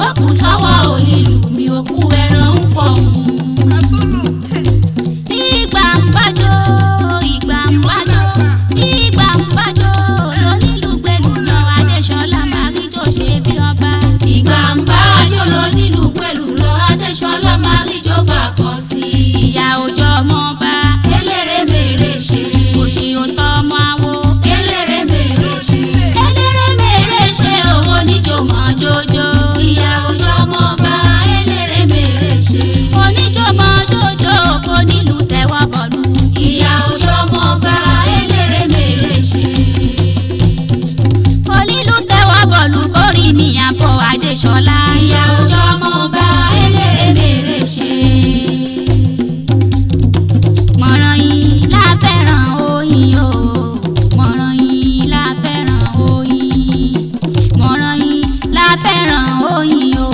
gbọ́kù sọ́wọ́ onílù mi òkú ẹran ń fọ̀hún. Ìgbà ń bájò ìgbà ń bájò ìgbà ń bájò lónílù gbẹ̀lú lọ Adéṣọlá máa rí tó ṣe bí ọba. Ìgbà ń bájò lónílù gbẹ̀lú lọ Adéṣọlá máa rí tó fàkọ sí. Ìyá òjò ọmọ ọba eléré mèrè ṣe. Òṣì òtọ́ ọmọ awo eléré mèrè ṣe. Eléré mèrè ṣe owó níjó mọ́ jójó. Ìyá òjò ọmọ ọba eléré mèrè ṣe. Oníjó mọ́ jójó onílù tẹ́wọ́ bọ̀lú. Ìyá òjò ọmọ ọba eléré mèrè ṣe. Onílù tẹ́wọ́ bọ̀lú kórì mi àbọ̀ Adéṣọlá. Ìyá òjò ọmọ ọba eléré mèrè ṣe. Mọ̀ràn yín la fẹ́ràn oyin o. Mọ̀ràn yín la fẹ́ràn oyin. Mọ̀ràn yín la fẹ́ràn oyin o.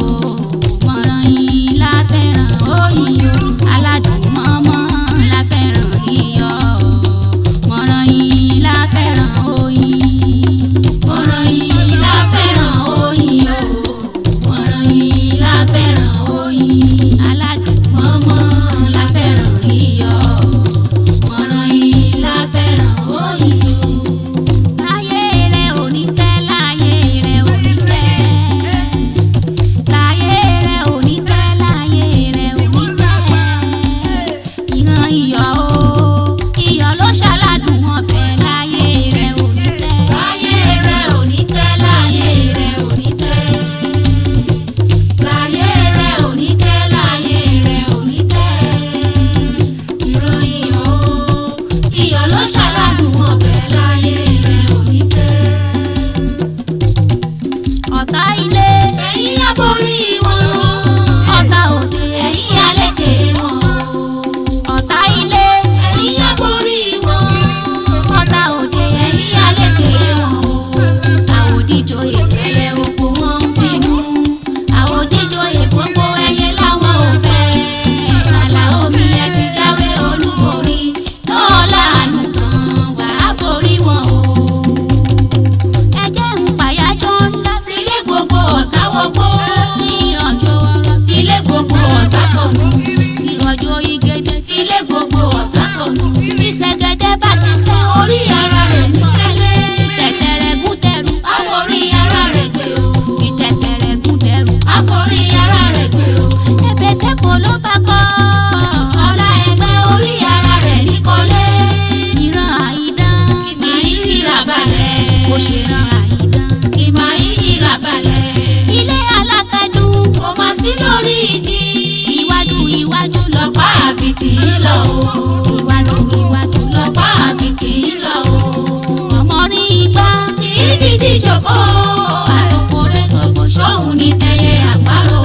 Mọ̀ràn yín la fẹ́ràn oyin o. Aládùn mọ́mọ́ la fẹ́ràn iyọ̀. Mọ̀ràn yín la fẹ́ràn oyin. Mọ̀ràn yín la fẹ́ràn oyin o. Mọ̀ràn yín la fẹ́ràn oyin. Aládùn mọ́mọ́ la fẹ́ràn iyọ̀. Mọ̀ràn yín la fẹ́ràn oyin o. Láyé rẹ̀ ò ní tẹ́, láyé rẹ̀ ò ní tẹ́. Láyé rẹ̀ ò ní tẹ́, láyé rẹ̀ ò ní tẹ́. Ìran iyọ̀ o, iyọ̀ ló ṣaládùn ọbẹ̀. Láyé rẹ̀ ò ní tẹ́. Láyé rẹ̀ ò ní tẹ́, láyé rẹ̀ ò ní tẹ́. Láyé rẹ̀ ò ní tẹ́, láyé rẹ̀ ò ní tẹ́. Ìran iyọ̀ o, iyọ̀ ló ṣaládùn ọbẹ̀. Láyé rẹ̀ ò ní tẹ́. Ọ̀tá ilé ẹ̀yin aborí wọn. Ọ̀tá òde ẹ̀yin alékè wọn. Ọ̀tá ilé ẹ̀yin aborí wọn. Ọ̀tá òde ẹ̀yin alékè wọn. Àwòdìjòyè ẹyẹ oko wọn ń bínú. Àwòdìjòyè gbogbo ẹyẹ láwọn ò fẹ́. Àlà omi ẹ ti jáwé olúborí. Lọ́ọ̀lá àánú kan wàá borí wọn o. Ẹjẹ́ ń pàyájọ́ ńlá filé gbogbo ọ̀tá wọgbó. Ìrànjò ọ̀rọ̀ filé gbogbo ọ̀tá sọnù. Ìrànjò igede filé gbogbo ọ̀tá sọnù. Ìṣẹ̀gẹ̀dẹ̀ bá ti sẹ́ orí ara rẹ̀ ní sẹ́lẹ̀. Ìtẹ̀tẹ̀rẹ̀ gún tẹrù àforí ara rẹ̀ gbé o. Ìtẹ̀tẹ̀rẹ̀ gún tẹrù àforí ara rẹ̀ gbé o. Ẹ̀bẹ̀tẹ̀ kò ló bá kọ́. Ọlá ẹgbẹ́ orí ara rẹ̀ ní kọ́lé. Ìran àìdán ìmọ̀ ìhìrà balẹ̀. Mo ṣe ran àìdán ìmọ̀ ìhìrà balẹ̀. Ilé alákẹ́dùn kò má sí lórí igi. Iwájú iwájú lọ́pàá àbìtì ń lọ o. Iwájú iwájú lọ́pàá àbìtì ń lọ o. Ọmọ rí igbá kì í fìdí jòkó. Àtòkòrè sọ̀gbọ̀ sóhun ní tẹ̀yẹ àparò.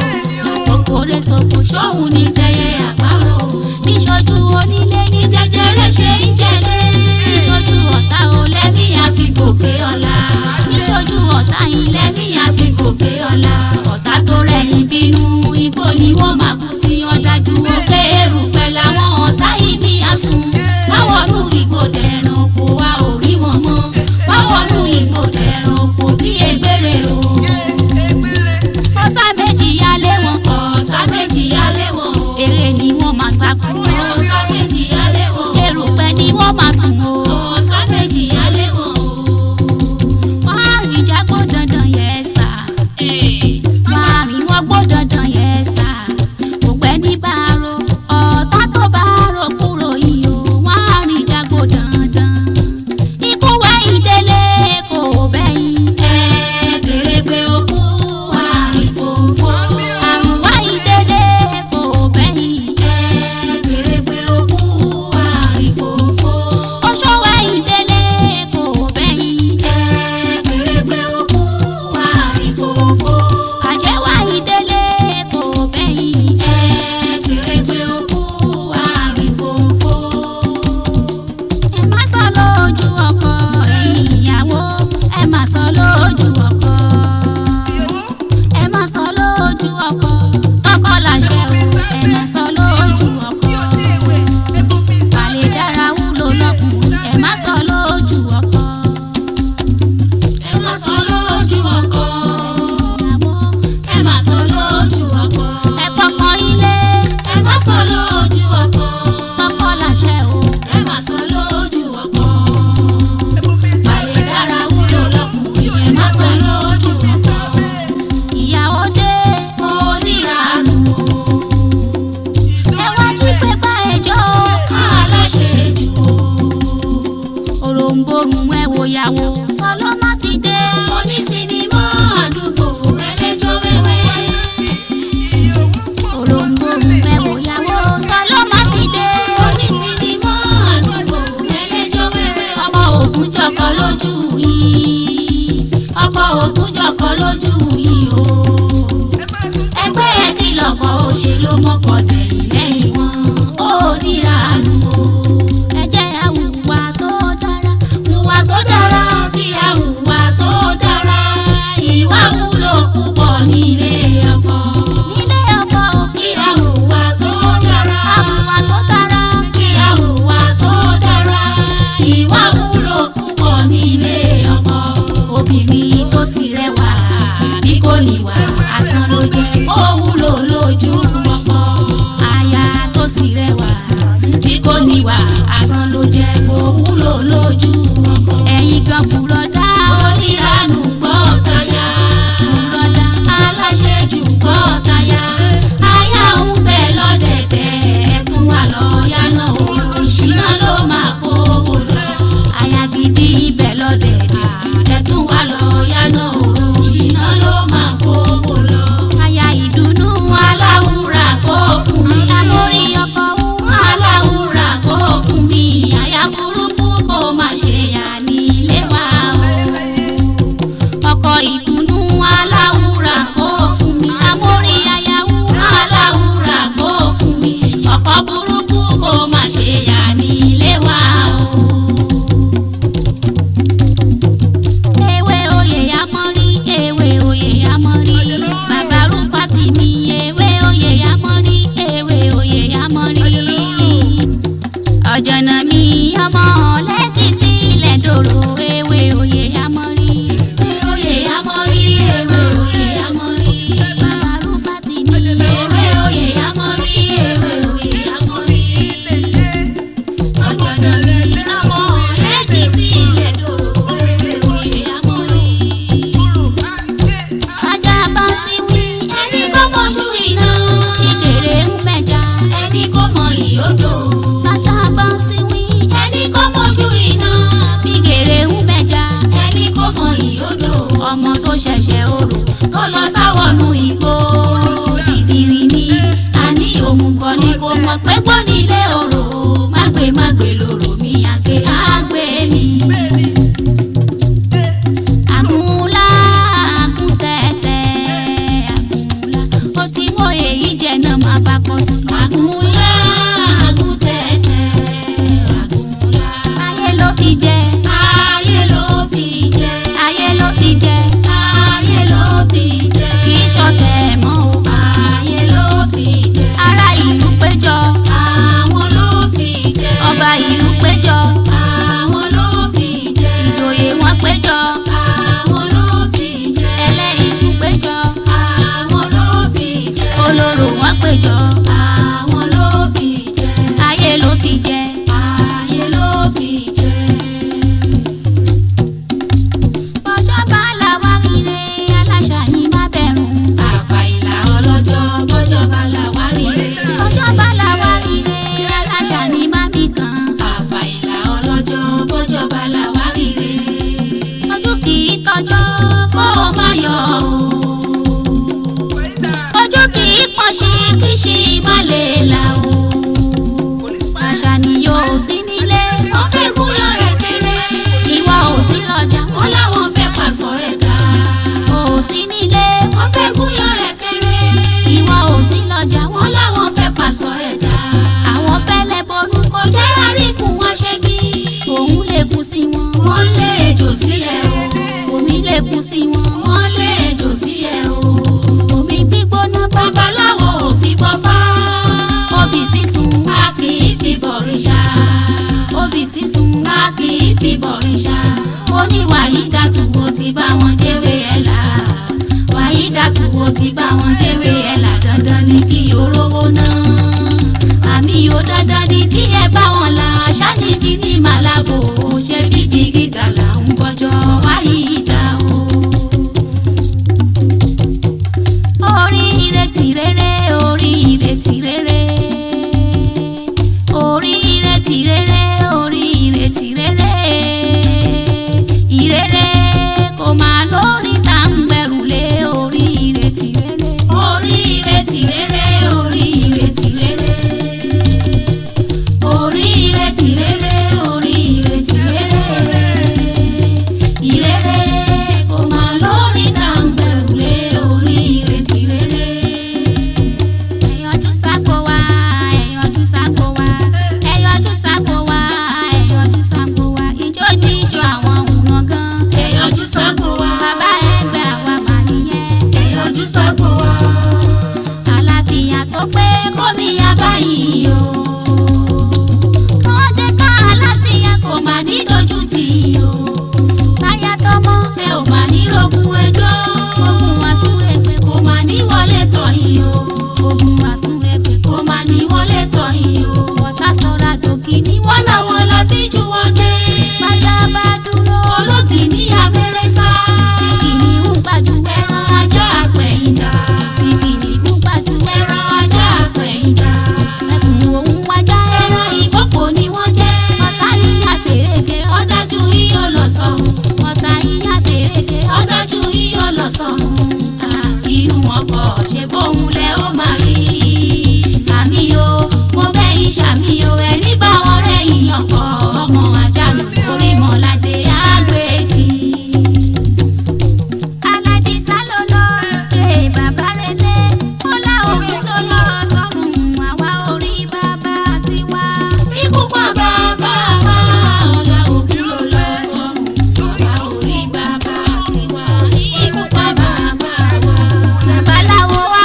dé oníranù ẹ wá tún pé bá ẹjọ́ aláṣejù òròǹbòrùn ẹ wò yàwó Sọlọ́mọ ti dé onísinimá àdúgbò ẹlẹ́jọ́ wẹ́wẹ́ òròǹbòrùn ẹ wò yàwó Sọlọ́mọ ti dé onísinimá àdúgbò ẹlẹ́jọ́ wẹ́wẹ́ ọmọ ògùn jọkọ lójú yìí ọkọ ògùn jọkọ lójú yìí o. ọkọ̀ ṣe bóun lẹ ó máa rí. Àmì o mo bẹ́yìn ṣàmì o ẹni bá wọn rẹ̀yìn ọkọ̀ ọmọ àjànù orí mọ́ládé àgbẹ̀tì. Aládìsá ló lọ pé bàbá rẹ̀ lé ọlá òkun ló lọ́rọ̀ sọ́run àwa orí bàbá tiwa. Ikú pa bàbá wa ọlá òkun ló lọ sọ́run àwa orí bàbá tiwa. Ikú pa bàbá wa. Babaláwo wá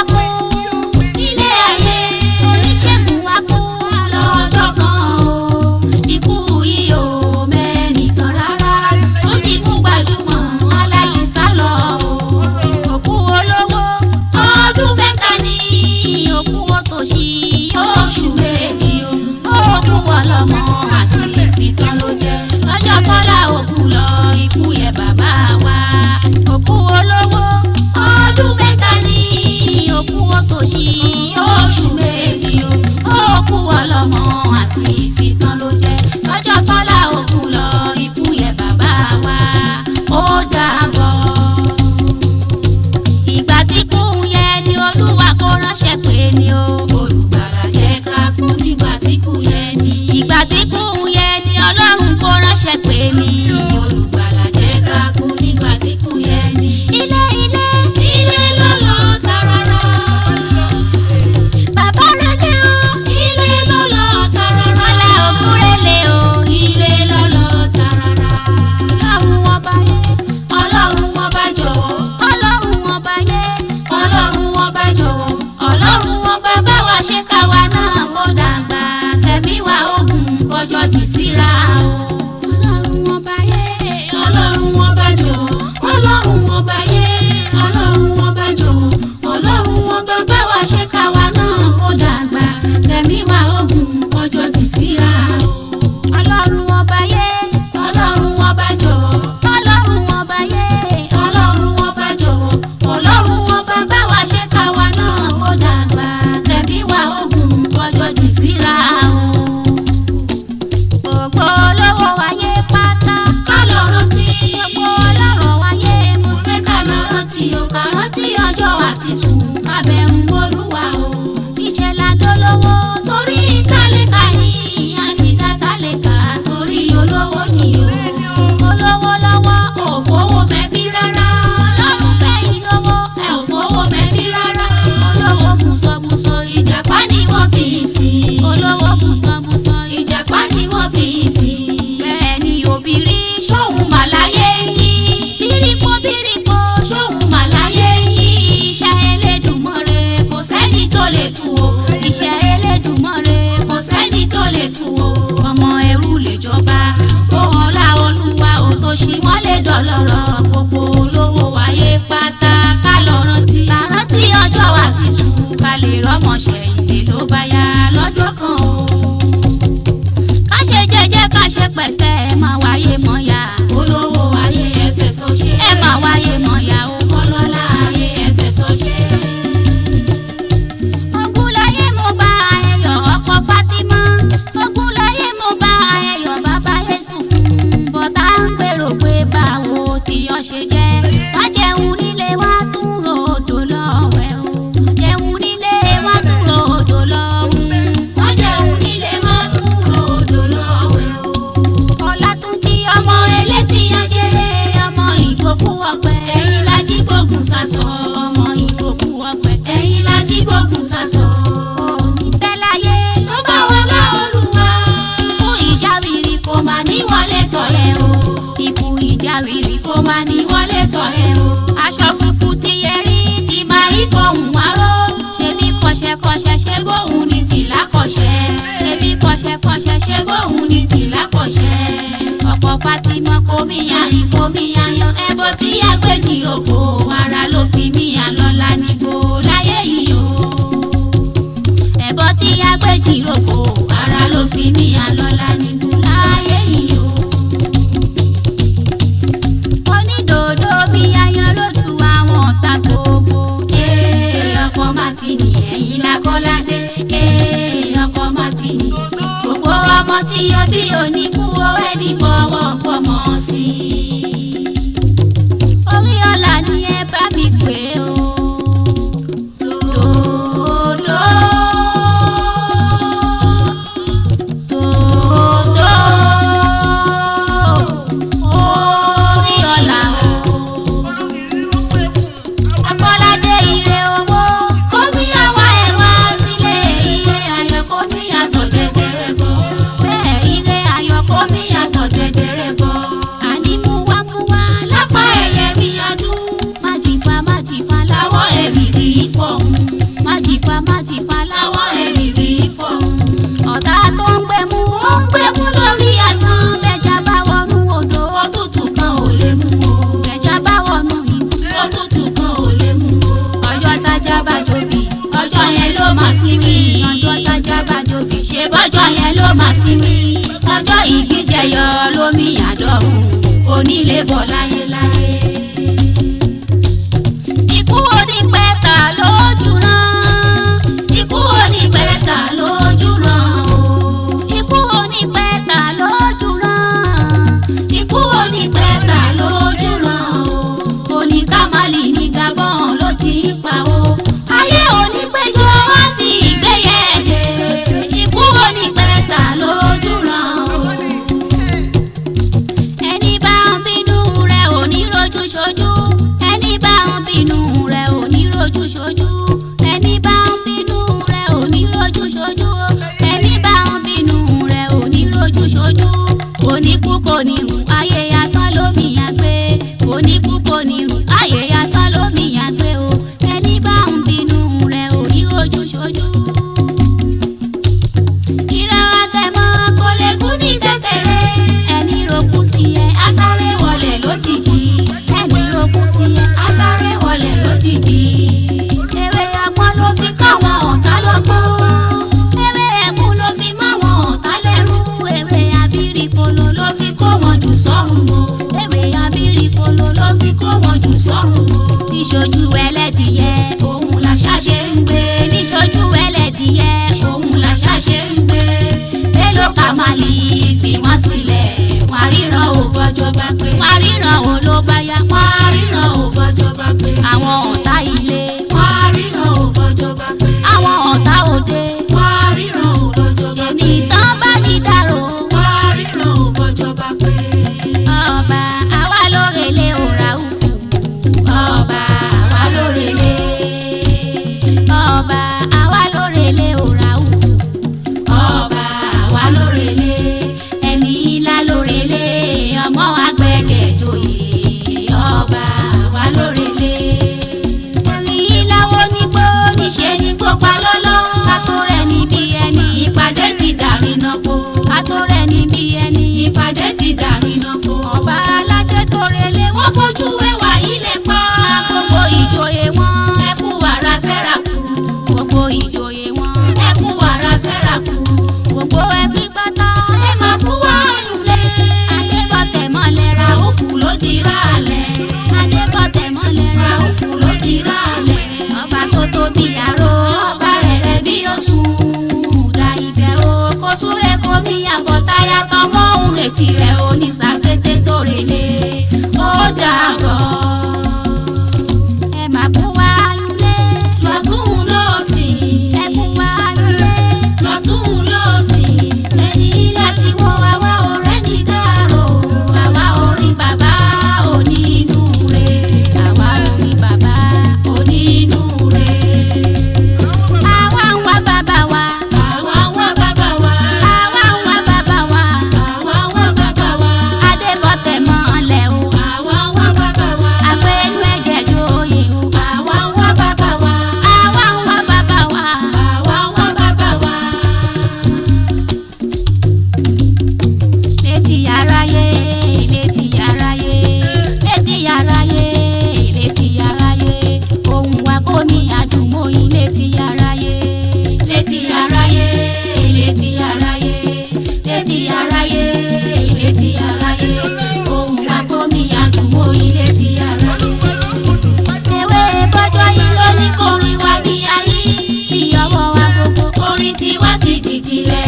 má ti fa láwọn èmi rí fọ́. ọ̀tá tó ń gbẹ̀mú ó ń gbẹ̀mú lórí asán. bẹ́jà bá wọnú odò òtútù kan ò lè mú o. bẹ́jà bá wọnú ìlú òtútù kan ò lè mú o. ọjọ́ tájà bá jòbí ọjọ́ yẹn ló máa sinmi. ọjọ́ tájà bá jòbí ṣe bọ́jọ́ yẹn ló máa sinmi. ọjọ́ ìgbìjẹyọ lómi àdọ́rùn onílé bọ̀ láyéláyé. ikú onípẹ̀ta lójú rán. ikú onípẹ̀ta lójú rán o. ikú onípẹ̀ta lójú rán. ikú onípẹ̀ta lójú rán o. oníkàmálì ní Gabon ló ti ń pa o. ayé onípẹ̀jọ́ wá fi ìgbéyẹ̀dẹ̀. ikú onípẹ̀ta lójú rán o. ẹni bá ń bínú rẹ̀ ò ní rojú ṣojú. ẹni bá ń bínú rẹ̀ ò ní rojú ṣojú. ẹni bá ń bínú rẹ̀ ò ní rojú ṣojú. ẹni bá ń bínú rẹ̀ ò ní rojú ṣojú. oníkú kò ní rùn ayé asán lómi àgbé. oníkú kò ní rùn ayé asán lómi àgbé o. ẹni bá ń bínú rẹ̀ ò ní rojú ṣojú. ìran àtẹ̀mọ́ kò lè kú ní kékeré. ẹni rokú sí ẹ asáré wọlé lójijì. ẹni rokú sí ẹ asáré wọlé lójijì. ewé àpọ́n ló fi káwọn ọ̀tá lọ́gbọ́n. ewé ẹ̀mú ló fi máwọn ọ̀tá lẹ́rú. ewé abirikolo ló fi kó wọn jù sọ́run o. ewé abirikolo ló fi kó wọn jù sọ́run o. níṣojú ẹlẹ́dìyẹ òun làṣà ṣe ń gbé. níṣojú ẹlẹ́dìyẹ òun làṣà ṣe ń gbé. Bello Kamali fi wọ́n sílẹ̀. wọ́n á ríran ò bọ́jọ́ bá pé. wọ́n á ríran ò ló bá yá. wọ́n á ríran ò bọ́jọ́ bá pé. àwọn ọ̀tá ilé. wọ́n á ríran ò bọ́jọ́ bá pé. àwọn ọ̀tá òde. wọ́n á ríran ò lọ́jọ́ bá pé. èmi tán bá ní dárò. wọ́n á ríran ò bọ́jọ́ bá pé. ọba àwa lórèlé òrà òkú. ọba àwa lórèlé. ọba àwa lórèlé òrà òkú. ọba àwa lórèlé. ẹni ńlá lórèlé. ọmọ agbẹ́gẹ́ joyè. ọba àwa lórèlé. ẹni ńlá wo nígbó níṣe nígbó pa lọ́lọ́. kátó rẹ̀ níbi ẹni ìpàdé ti dàrínà po. kátó rẹ̀ níbi ẹni ìpàdé ti dàrínà po. ọba aládé tó relé wọ́n fojú ẹwà ilé pa. gbogbo ìjòyè wọn ẹkú wàrà fẹ́ra kù. gbogbo ìjòyè wọn ẹkú wàrà fẹ́ra kù. gbogbo ẹbí pátá ẹ máa kú wá lulẹ̀. adébọ̀tẹ̀ mọ́lẹ̀ ra òfù ló di rálẹ̀. adébọ̀tẹ̀ mọ́lẹ̀ ra òfù ló di rálẹ̀. ọba tó tóbi àrò ọba rẹ̀ bí ó sùn. dá ibẹ̀ o kó súré kó mi àbọ̀ táyà tọmọ òun ètì rẹ̀ onísàkété tó relé. ó dàbọ̀. ẹ máa kú wá lulẹ̀. lọ́tún lọ́sì. ẹ kú wá lulẹ̀. lọ́tún lọ́sì. ẹni láti wọ àwa ọ̀rẹ́ ní dárò. àwa orin bàbá onínúure. àwa orin bàbá onínúure. àwa ń wá bàbá wa. àwa ń wá bàbá wa. àwa ń wá bàbá wa. àwa ń wá bàbá wa. adébọ̀tẹ̀ mọ́lẹ̀ o. àwa ń wá bàbá wa. àpẹẹrẹ ẹ̀jẹ̀ joyè o. àwa ń wá bàbá wa. àwa ń wá bàbá wa. àwa ń wá bàbá wa. létí aráyé létí aráyé létí aráyé létí aráyé ohùn wa kò ní àdùnmóyin létí aráyé létí aráyé létí aráyé létí aráyé létí aráyé ohùn wa kò ní àdùnmóyin létí aráyé. ewé bọ́jọ́ yìí ló ní kọrin wá bí ayé. ìyàwó wa gbogbo orin tiwa ti dìjìlẹ̀.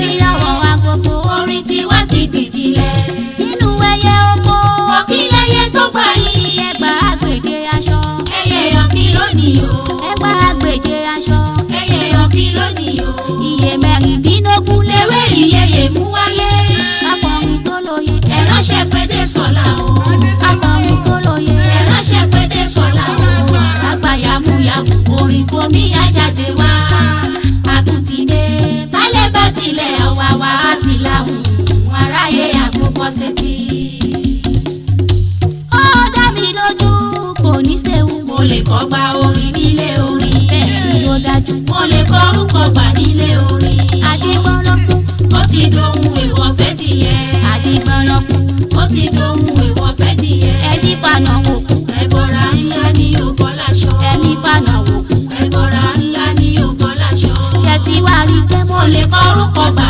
ìyàwó wa gbogbo orin tiwa ti dìjìlẹ̀. nínú ẹyẹ oko ọ̀kílẹ̀yẹ tó gbà yìí. ẹgbà àgbèjẹ aṣọ. ẹyẹ ọ̀kí lónìí o. ẹgbà àgbèjẹ aṣọ. ẹyẹ ọ̀kí lónìí o. iye mẹ́rìndínlógún léwé ìyẹyẹ mú wáyé. akọrin tó lóye ẹ̀ránṣẹ́ pédé sọ̀la o. akọrin tó lóye ẹ̀ránṣẹ́ pédé sọ̀la o. àgbà yàmúyàmú orin bomi ajáde wá. àtúntìdé balẹ̀ bá tilẹ̀ ọ̀wà wá sí làwọn aráyé àgbókọ́ sétí. ó dá mi lójú kò ní séwu. mo lè kọ́ gba orin nílé orin. bẹ́ẹ̀ ni ó dájú mo ọkọ̀